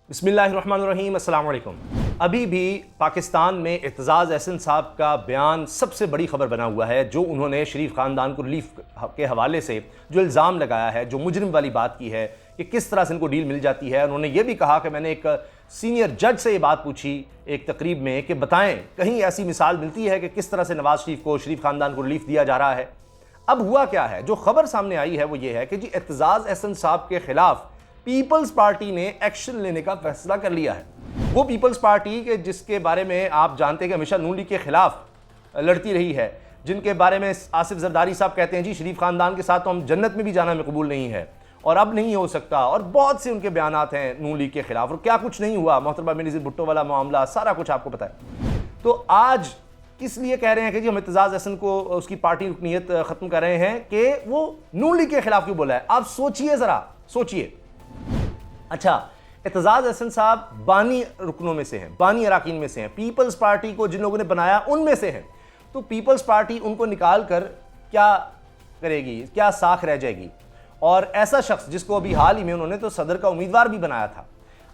बिस्मिल्लाहिर्रहमानिर्रहीम, अस्सलाम वालेकुम। अभी भी पाकिस्तान में एतजाज़ अहसन साहब का बयान सबसे बड़ी खबर बना हुआ है, जो उन्होंने शरीफ ख़ानदान को रिलीफ के हवाले से जो इल्ज़ाम लगाया है, जो मुजरिम वाली बात की है कि किस तरह से इनको डील मिल जाती है। उन्होंने ये भी कहा कि मैंने एक सीनियर जज से ये बात पूछी एक तकरीब में कि बताएं कहीं ऐसी मिसाल मिलती है कि किस तरह से नवाज शरीफ को, शरीफ ख़ानदान को रिलीफ दिया जा रहा है। अब हुआ क्या है, जो खबर सामने आई है वो ये है कि जी एतजाज़ अहसन साहब के खिलाफ पीपल्स पार्टी ने एक्शन लेने का फैसला कर लिया है। वो पीपल्स पार्टी के जिसके बारे में आप जानते हैं कि हमेशा नून लीग के खिलाफ लड़ती रही है, जिनके बारे में आसिफ जरदारी साहब कहते हैं जी शरीफ खानदान के साथ तो हम जन्नत में भी जाना हमें कबूल नहीं है और अब नहीं हो सकता, और बहुत से उनके बयानात हैं नून लीग के खिलाफ, और क्या कुछ नहीं हुआ। मोहतरमा बेनज़ीर भुट्टो वाला मामला सारा कुछ आपको पता है। तो आज किस लिए कह रहे हैं कि जी हम एतजाज़ अहसन को उसकी पार्टी रुकनीयत ख़त्म कर रहे हैं कि वो नून लीग के खिलाफ क्यों बोला है। आप सोचिए, ज़रा सोचिए। अच्छा, एतजाज़ अहसन साहब बानी रुकनों में से हैं, बानी अराकीन में से हैं, पीपल्स पार्टी को जिन लोगों ने बनाया उनमें से हैं। तो पीपल्स पार्टी उनको निकाल कर क्या करेगी, क्या साख रह जाएगी। और ऐसा शख्स जिसको अभी हाल ही में उन्होंने तो सदर का उम्मीदवार भी बनाया था।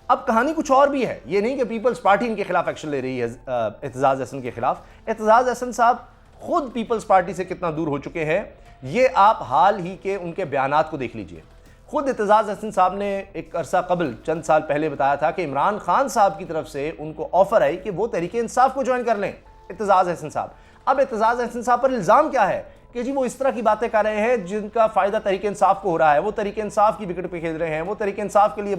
अब कहानी कुछ और भी है, ये नहीं कि पीपल्स पार्टी इनके खिलाफ एक्शन ले रही है एतजाज़ अहसन के खिलाफ। एतजाज़ अहसन साहब खुद पीपल्स पार्टी से कितना दूर हो चुके हैं, ये आप हाल ही के उनके बयानात को देख लीजिए। खुद एतजाज़ अहसन साहब ने एक अरसा कबल चंद साल पहले बताया था कि इमरान खान साहब की तरफ से उनको ऑफर आई कि वो तहरीक इंसाफ को ज्वाइन कर लें, एतजाज़ अहसन साहब। अब एतजाज़ अहसन साहब पर इल्ज़ाम क्या है कि जी वो इस तरह की बातें कर रहे हैं जिनका फ़ायदा तहरीक इंसाफ को हो रहा है, वो तहरीक इंसाफ की विकेट पे खेल रहे हैं, वो तहरीक इंसाफ के लिए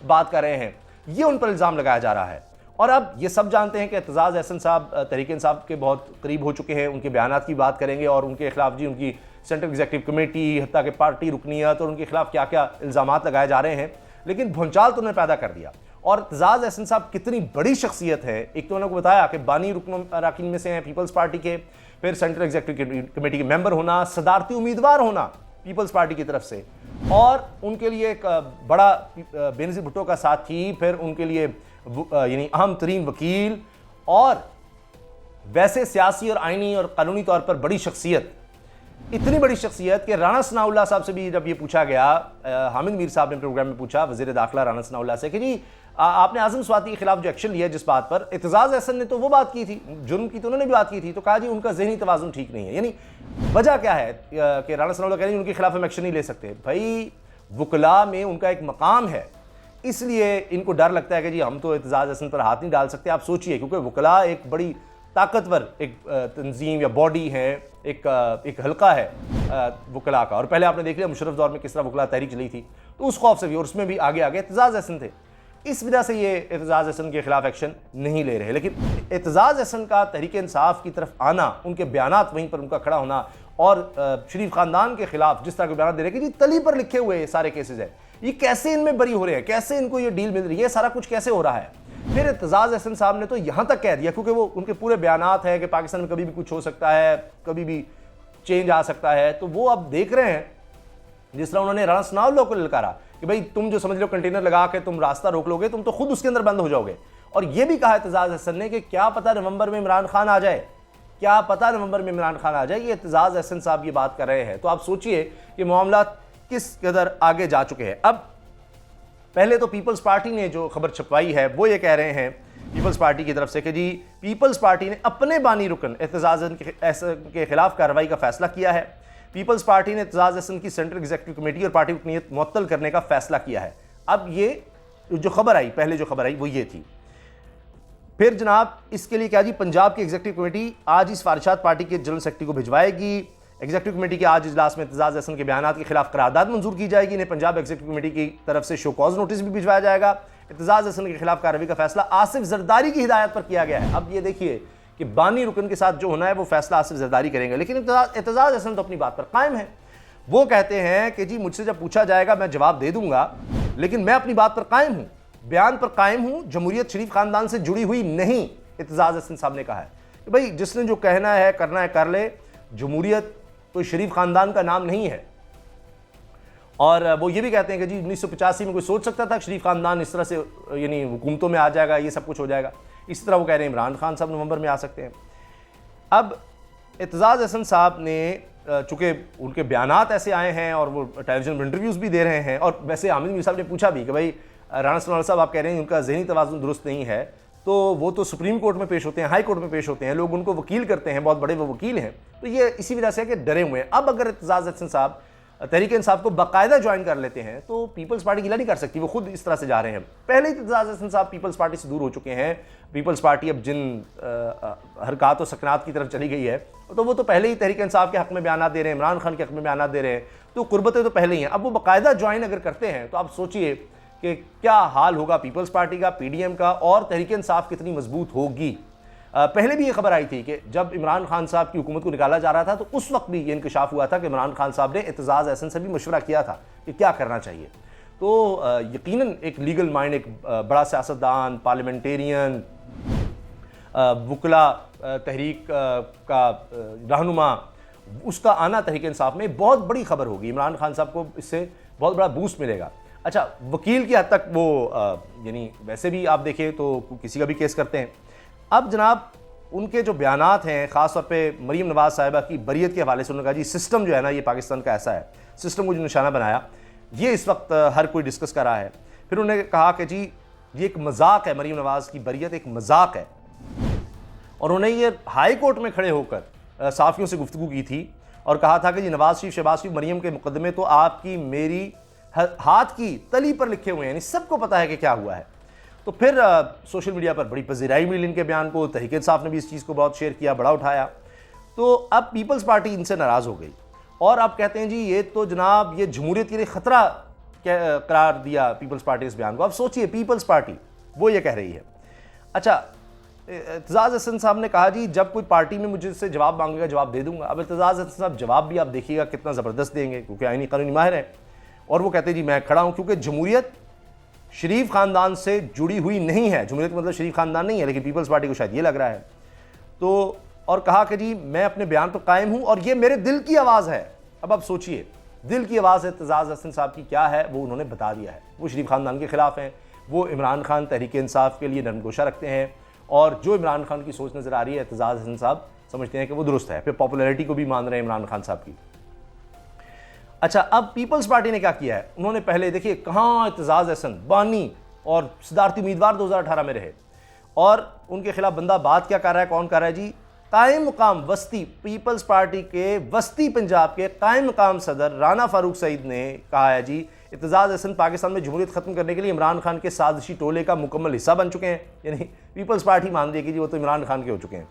बात कर रहे हैं, ये उन पर इल्ज़ाम लगाया जा रहा है। और अब ये सब जानते हैं कि एतजाज़ अहसन साहब तहरीक इंसाफ के बहुत करीब हो चुके हैं। उनके बयानात की बात करेंगे और उनके खिलाफ जी उनकी सेंट्रल एग्जीक्यूटिव कमेटी, हत्ता के पार्टी रुकनीयत और उनके खिलाफ क्या क्या इल्ज़ामात लगाए जा रहे हैं। लेकिन भूंचाल तो उन्होंने पैदा कर दिया। और एतजाज़ अहसन साहब कितनी बड़ी शख्सियत है, एक तो उन्होंने बताया कि बानी रुकन अराकीन में से हैं पीपल्स पार्टी के, फिर सेंट्रल एग्जीक्यूटिव कमेटी के मेंबर होना, सदारती उम्मीदवार होना पीपल्स पार्टी की तरफ से, और उनके लिए एक बड़ा बेनज़ीर भुट्टो का साथी, फिर उनके लिए यानी अहम तरीन वकील, और वैसे सियासी और आइनी और कानूनी तौर पर बड़ी शख्सियत। इतनी बड़ी शख्सियत कि राना सनाउल्लाह साहब से भी जब ये पूछा गया, हामिद मीर साहब ने प्रोग्राम में पूछा वज़ीर दाखिला राना सनाउल्लाह से कि जी आपने आज़म स्वाति के खिलाफ जो एक्शन लिया जिस बात पर, एतजाज़ अहसन ने तो वो बात की थी, जुर्म की तो उन्होंने भी बात की थी, तो कहा जी उनका ज़हनी तवाज़ुन ठीक नहीं है। यानी वजह क्या है कि राना सनाउल्लाह कह रहे हैं उनके खिलाफ हम एक्शन नहीं ले सकते। भाई वकला में उनका एक मकाम है, इसलिए इनको डर लगता है कि जी हम तो एतजाज़ अहसन पर हाथ नहीं डाल सकते। आप सोचिए, क्योंकि वकला एक बड़ी ताकतवर एक तंजीम या बॉडी है, एक हल्का है वकला का। और पहले आपने देख लिया मुशर्रफ दौर में किस तरह वकला तहरीक चली थी, तो उस खौफ से भी, और उसमें भी आगे आगे एतजाज़ अहसन थे। इस वजह से ये एतजाज़ अहसन के खिलाफ एक्शन नहीं ले रहे। लेकिन एतजाज़ अहसन का तहरीक इंसाफ की तरफ आना, उनके बयानात वहीं पर उनका खड़ा होना, और शरीफ खानदान के खिलाफ जिस तरह के बयान दे रहे हैं कि जी तली पर लिखे हुए सारे केसेज हैं, ये कैसे इनमें बरी हो रहे हैं, कैसे इनको ये डील मिल रही है, सारा कुछ कैसे हो रहा है। फिर एतजाज़ अहसन साहब ने तो यहाँ तक कह दिया, क्योंकि वो उनके पूरे बयानात हैं कि पाकिस्तान में कभी भी कुछ हो सकता है, कभी भी चेंज आ सकता है, तो वो अब देख रहे हैं जिस तरह उन्होंने राना सनाउल्लाह को ललकारा कि भाई तुम जो समझ लो कंटेनर लगा के तुम रास्ता रोक लोगे, तुम तो खुद उसके अंदर बंद हो जाओगे। और ये भी कहा एतजाज़ अहसन ने कि क्या पता नवंबर में इमरान खान आ जाए, क्या पता नवंबर में इमरान खान आ जाए। ये एतजाज़ अहसन साहब ये बात कर रहे हैं। तो आप सोचिए कि मामला किस कदर आगे जा चुके हैं। अब पहले तो पीपल्स पार्टी ने जो खबर छपवाई है वो ये कह रहे हैं पीपल्स पार्टी की तरफ से कि जी पीपल्स पार्टी ने अपने बानी रुकन एतजाज़ अहसन के खिलाफ कार्रवाई का फैसला किया है। पीपल्स पार्टी ने एतजाज़ अहसन की सेंट्रल एग्जीक्यूटिव कमेटी और पार्टी रुकनीयत मुअत्तल करने का फैसला किया है। अब ये जो खबर आई, पहले जो खबर आई वो ये थी। फिर जनाब इसके लिए क्या जी, पंजाब की एग्जीक्यूटिव कमेटी आज ही सिफारिशात पार्टी के जनरल सेक्रेटरी को भिजवाएगी। एग्जीक्यूटिव कमेटी के आज इजलास में एतजाज़ अहसन के बयानात के खिलाफ करारदाद मंजूर की जाएगी। इन्हें पंजाब एग्जीक्यूटिव कमेटी की तरफ से शो कॉज नोटिस भी भिजवाया जाएगा। एतजाज़ अहसन के खिलाफ कार्रवाई का फैसला आसिफ जरदारी की हिदायत पर किया गया है। अब ये देखिए कि बानी रुकन के साथ जो होना है वो फैसला आसिफ जरदारी करेंगे, लेकिन एतजाज़ अहसन तो अपनी बात पर कायम है। वो कहते हैं कि जी मुझसे जब पूछा जाएगा मैं जवाब दे दूंगा, लेकिन मैं अपनी बात पर कायम हूँ, बयान पर कायम हूँ, जमहूरियत शरीफ खानदान से जुड़ी हुई नहीं। एतजाज़ अहसन साहब ने कहा है कि भाई जिसने जो कहना है करना है कर ले, जमहूरियत तो शरीफ खानदान का नाम नहीं है। और वो ये भी कहते हैं कि जी 1985 में कोई सोच सकता था कि शरीफ खानदान इस तरह से यानी हुकूमतों में आ जाएगा, ये सब कुछ हो जाएगा। इसी तरह वो कह रहे हैं इमरान खान साहब नवंबर में आ सकते हैं। अब एतजाज़ अहसन साहब ने चूँकि उनके बयानात ऐसे आए हैं और वो टेलीविजन में इंटरव्यूज़ भी दे रहे हैं, और वैसे हामिद मीर साहब ने पूछा भी कि भाई राणा सलमान साहब आप कह रहे हैं उनका ज़हनी तवाज़ुन दुरुस्त नहीं है, तो वो तो सुप्रीम कोर्ट में पेश होते हैं, हाई कोर्ट में पेश होते हैं, लोग उनको वकील करते हैं, बहुत बड़े वो वकील हैं, तो ये इसी वजह से है कि डरे हुए हैं। अब अगर एतजाज़ अहसन साहब तहरीक इंसाफ को बाकायदा ज्वाइन कर लेते हैं तो पीपल्स पार्टी गिला नहीं कर सकती, वो खुद इस तरह से जा रहे हैं। पहले ही एतजाज़ अहसन साहब पीपल्स पार्टी से दूर हो चुके हैं। पीपल्स पार्टी अब जिन हरकत और सकनात की तरफ चली गई है, तो वो तो पहले ही तहरीक इंसाफ के हक़ में बयान दे रहे हैं, इमरान खान के हक़ में बयान दे रहे हैं, तो कुर्बतें तो पहले ही हैं। अब वो बाकायदा ज्वाइन अगर करते हैं तो आप सोचिए कि क्या हाल होगा पीपल्स पार्टी का, पीडीएम का, और तहरीक इंसाफ कितनी मजबूत होगी। पहले भी ये खबर आई थी कि जब इमरान खान साहब की हुकूमत को निकाला जा रहा था तो उस वक्त भी ये इंकशाफ हुआ था कि इमरान खान साहब ने एतजाज़ अहसन से भी मशवरा किया था कि क्या करना चाहिए। तो यकीनन एक लीगल माइंड, एक बड़ा सियासतदान, पार्लियामेंटेरियन, वकला तहरीक का रहनुमा, उसका आना तहरीक इंसाफ में बहुत बड़ी खबर होगी। इमरान खान साहब को इससे बहुत बड़ा बूस्ट मिलेगा। अच्छा, वकील की हद तक वो यानी वैसे भी आप देखें तो किसी का भी केस करते हैं। अब जनाब उनके जो बयानात हैं, ख़ास तौर पे मरीम नवाज़ साहिबा की बरियत के हवाले से, उन्होंने कहा जी सिस्टम जो है ना ये पाकिस्तान का ऐसा है, सिस्टम को जो निशाना बनाया ये इस वक्त हर कोई डिस्कस कर रहा है। फिर उन्होंने कहा कि जी ये एक मजाक है, मरीम नवाज़ की बरियत एक मजाक है, और उन्होंने ये हाई कोर्ट में खड़े होकर साफ़ियों से गुफ्तगू की थी और कहा था कि जी नवाज शरीफ, शहबाज शरीफ, मरीम के मुकदमे तो आपकी मेरी हाथ की तली पर लिखे हुए हैं, यानी सबको पता है कि क्या हुआ है। तो फिर सोशल मीडिया पर बड़ी पजीराई मिली इनके बयान को, तहरीक इंसाफ ने भी इस चीज़ को बहुत शेयर किया, बड़ा उठाया। तो अब पीपल्स पार्टी इनसे नाराज़ हो गई और अब कहते हैं जी ये तो जनाब ये जमहूरियत के लिए ख़तरा करार दिया पीपल्स पार्टी इस बयान को। अब सोचिए पीपल्स पार्टी वो ये कह रही है। अच्छा, एतजाज़ अहसन साहब ने कहा जी जब कोई पार्टी में मुझसे जवाब मांगेगा जवाब दे दूंगा। अब एतजाज़ अहसन साहब जवाब भी आप देखिएगा कितना ज़बरदस्त देंगे, क्योंकि आईनी कानूनी माहिर है, और वो कहते हैं जी मैं खड़ा हूँ, क्योंकि जमहूरियत शरीफ ख़ानदान से जुड़ी हुई नहीं है। जमहूरियत मतलब शरीफ ख़ानदान नहीं है, लेकिन पीपल्स पार्टी को शायद ये लग रहा है। तो और कहा कि जी मैं अपने बयान पर कायम हूँ और ये मेरे दिल की आवाज़ है। अब आप सोचिए दिल की आवाज़ एतजाज़ अहसन साहब की क्या है, वो उन्होंने बता दिया है। वो शरीफ ख़ानदान के ख़िलाफ़ हैं, वो इमरान खान तहरीक इंसाफ के लिए नरमगोशा रखते हैं, और जो इमरान खान की सोच नज़र आ रही है एतजाज़ अहसन साहब समझते हैं कि वो दुरुस्त है। फिर पॉपुलैरिटी को भी मान रहे हैं इमरान खान साहब की। अच्छा, अब पीपल्स पार्टी ने क्या किया है, उन्होंने पहले देखिए कहाँ एतजाज़ अहसन बानी और सदारती उम्मीदवार 2018 में रहे, और उनके खिलाफ बंदा बात क्या कर रहा है, कौन कर रहा है जी, कायम मुकाम वस्ती पीपल्स पार्टी के वस्ती पंजाब के कायम मुकाम सदर राना फारूक सईद ने कहा है जी एतजाज़ अहसन पाकिस्तान में जमहूरियत ख़त्म करने के लिए इमरान खान के साजिशी टोले का मुकम्मल हिस्सा बन चुके हैं। यानी पीपल्स पार्टी मान रही है कि जी वो तो इमरान खान के हो चुके हैं।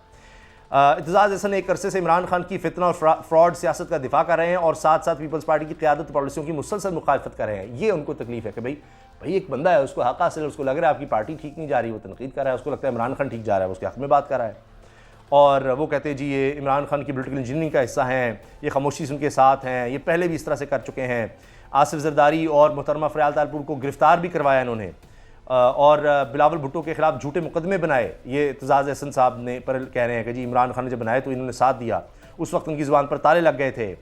एतजाज़ अहसन एक अरसे से इमरान खान की फितना और फ्रॉड सियासत का दिफा कर रहे हैं और साथ साथ पीपल्स पार्टी की क़यादत पॉलिसियों की मुसलसल मुखालफत कर रहे हैं। ये उनको तकलीफ है कि भाई एक बंदा है, उसको हक़ हासिल है, उसको लग रहा है आपकी पार्टी ठीक नहीं जा रही, वो तनकीद कर रहा है, उसको लगता है इमरान खान ठीक जा रहा है, उसके हक़ में बात कर रहा है, और वो कहते हैं जी ये इमरान खान की पॉलिटिकल इंजीनियरिंग का हिस्सा हैं, ये खामोशी से उनके साथ हैं, ये पहले भी इस तरह से कर चुके हैं। आसिफ जरदारी और मोहतरमा फ़रियाल तालपुर को गिरफ़्तार भी करवाया इन्होंने, और बिलावल भुट्टो के खिलाफ झूठे मुकदमे बनाए। ये एतजाज़ अहसन साहब ने पर कह रहे हैं कि जी इमरान खान ने जब बनाए तो इन्होंने साथ दिया, उस वक्त उनकी ज़ुबान पर ताले लग गए थे।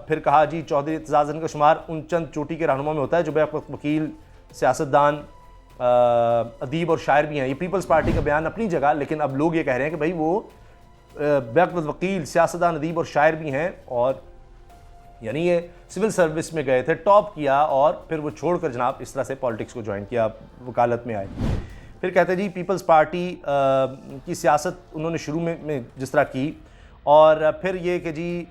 फिर कहा जी चौधरी एतजाज़ अहसन का शुमार उन चंद चोटी के रहनुमा में होता है जो बैक वक्त वकील, सियासतदान, अदीब और शायर भी हैं। ये पीपल्स पार्टी का बयान अपनी जगह, लेकिन अब लोग ये कह रहे हैं कि भाई वो बैक वक्त वकील, सियासतदान, अदीब और शायर भी हैं, और यानी ये सिविल सर्विस में गए थे, टॉप किया, और फिर वो छोड़कर जनाब इस तरह से पॉलिटिक्स को ज्वाइन किया, वकालत में आए। फिर कहते हैं जी पीपल्स पार्टी की सियासत उन्होंने शुरू में जिस तरह की, और फिर ये कि जी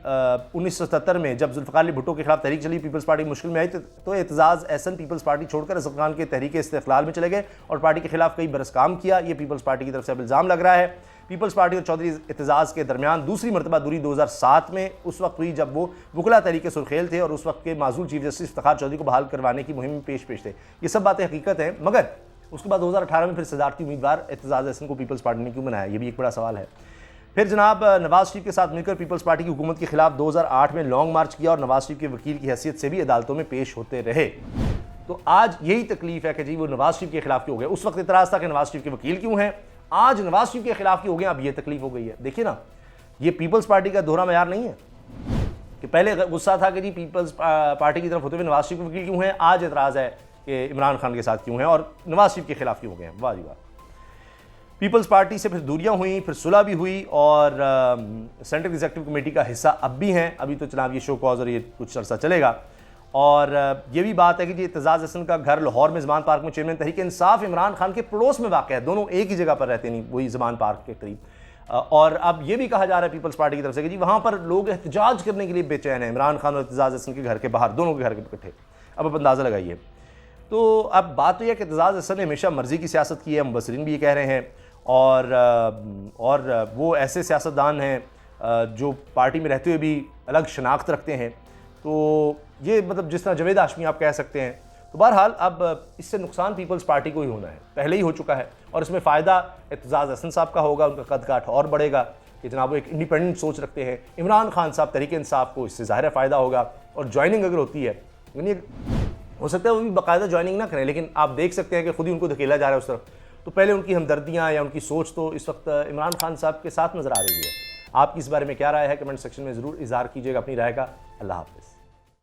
1977 में जब जुल्फ़िकार अली भुट्टो के खिलाफ तहरीक चली, पीपल्स पार्टी मुश्किल में आई, तो एतजाज़ अहसन पीपल्स पार्टी छोड़कर असद खान के तहरीक इस्तिक़लाल में चले गए और पार्टी के खिलाफ कई बरस काम किया। ये पीपल्स पार्टी की तरफ से अब इल्ज़ाम लग रहा है। पीपल्स पार्टी और चौधरी एतजाज़ के दरमियान दूसरी मरतबा दूरी 2007 में उस वक्त हुई जब वो वकला तहरीक सुरखेल थे और उस वक्त के माजूल चीफ जस्टिस इफ्तिखार चौधरी को बहाल करवाने की मुहिम में पेश थे। ये सब बातें हकीकत हैं, मगर उसके बाद 2018 में फिर सदारती उम्मीदवार एतजाज़ अहसन को पीपल्स पार्टी ने क्यों बनाया, ये भी एक बड़ा सवाल है। फिर जनाब नवाज शरीफ के साथ मिलकर पीपल्स पार्टी की हुकूमत के खिलाफ 2008 में लॉन्ग मार्च किया और नवाज शरीफ के वकील की हैसियत से भी अदालतों में पेश होते रहे। तो आज यही तकलीफ है कि जी वो नवाज शरीफ के खिलाफ क्यों हो गए। उस वक्त इतराज़ था कि नवाज शरीफ के वकील क्यों हैं, आज नवाज शरीफ के खिलाफ क्यों हो गए, अब ये तकलीफ हो गई है। देखिए ना, ये पीपल्स पार्टी का दोहरा मयार नहीं है कि पहले गुस्सा था कि जी पीपल्स पार्टी की तरफ होते हुए नवाज शरीफ के वकील क्यों हैं, आज एतराज़ है कि इमरान खान के साथ क्यों हैं और नवाज शरीफ के खिलाफ क्यों हो गए हैं। वाह जी वाह। पीपल्स पार्टी से फिर दूरियां हुई, फिर सुलह भी हुई, और सेंट्रल एग्जीक्यूटिव कमेटी का हिस्सा अब भी हैं। अभी तो जनाब ये शो कॉज और ये कुछ अरसा चलेगा, और ये भी बात है कि जी एतजाज़ हसन का घर लाहौर में ज़मान पार्क में चेयरमैन तहरीक इंसाफ इमरान खान के पड़ोस में वाक़ है, दोनों एक ही जगह पर रहते नहीं, वही ज़मान पार्क के करीब। और अब ये भी कहा जा रहा है पीपल्स पार्टी की तरफ से कि जी वहाँ पर लोग एहतजाज करने के लिए बेचैन हैं, इमरान खान और एतजाज़ हसन के घर के बाहर, दोनों के घर के इकट्ठे। अब आप अंदाज़ा लगाइए। तो अब बात तो यह है कि एतजाज़ हसन ने हमेशा मर्ज़ी की सियासत की है, मुबसरीन भी ये कह रहे हैं, और वो ऐसे सियासतदान हैं जो पार्टी में रहते हुए भी अलग शनाख्त रखते हैं। तो ये मतलब जिस तरह जावेद हाशमी आप कह सकते हैं। तो बहरहाल अब इससे नुकसान पीपल्स पार्टी को ही होना है, पहले ही हो चुका है, और इसमें फ़ायदा एतजाज़ हसन साहब का होगा, उनका कद काठ और बढ़ेगा कि जनाब वो एक इंडिपेंडेंट सोच रखते हैं। इमरान खान साहब तहरीक इंसाफ को इससे ज़ाहिर फ़ायदा होगा, और ज्वाइनिंग अगर होती है, यानी हो सकता है वो भी बाकायदा ज्वाइनिंग ना करें, लेकिन आप देख सकते हैं कि खुद ही उनको धकेला जा रहा है उस तरफ। तो पहले उनकी हमदर्दियाँ या उनकी सोच तो इस वक्त इमरान खान साहब के साथ नज़र आ रही है। आपकी इस बारे में क्या राय है, कमेंट सेक्शन में ज़रूर इज़हार कीजिएगा अपनी राय का। अल्लाह हाफ़िज़।